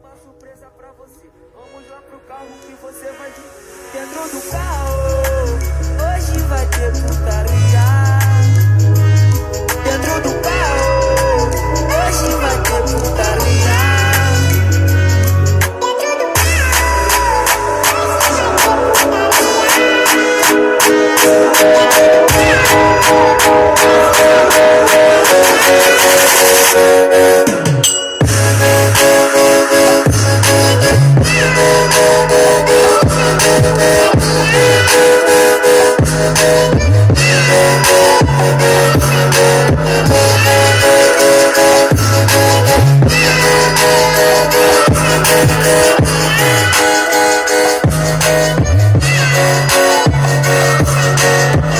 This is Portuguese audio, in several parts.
uma surpresa pra você. Vamos lá pro carro que você vai vir. Dentro do carro, hoje vai ter putaria. Dentro do carro, hoje vai ter putaria.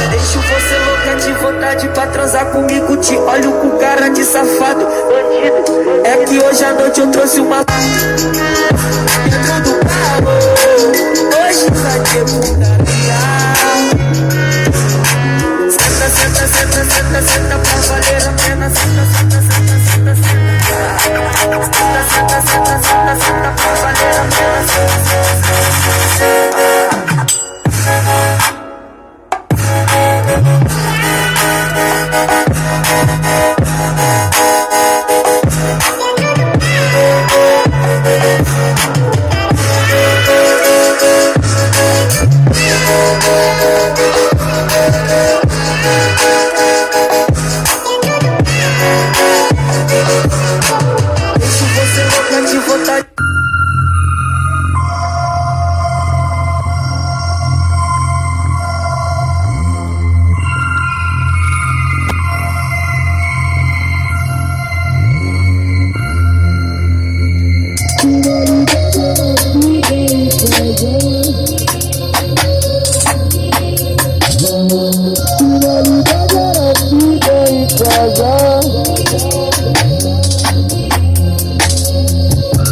Deixo você louca de vontade pra transar comigo. Te olho com cara de safado, bandido. É que hoje à noite eu trouxe uma dentro do carro. Hoje vai ter putaria. Senta, senta, senta, senta, senta pra valer a pena. Senta, senta, senta, senta, senta. Senta, senta, senta, senta, senta pra valer a pena. Senta, senta, senta, deixo você louca de vontade.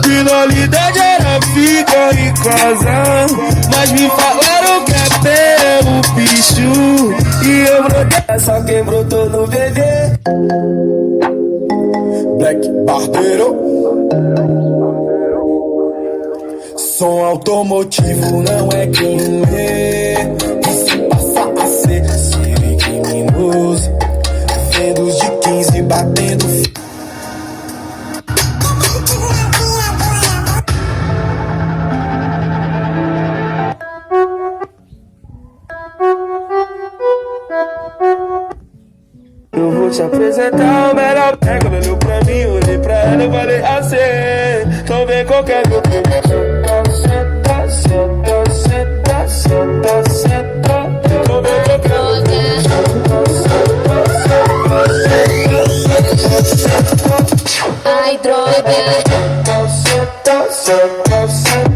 Finalidade era ficar em casa, mas me falaram que é pelo bicho. E eu brotei, Só quem brotou no bebê. Black Barbeiro. Som automotivo não é crime, que se passa a ser criminoso. Vendo de 15 batendo. Eu vou te apresentar o melhor. Ela olhou pra mim, olhei pra ela e falei assim: então vem qualquer grupo. Senta, senta, senta, senta, senta. Então vem qualquer grupo. Ai, droga. Senta, senta, senta.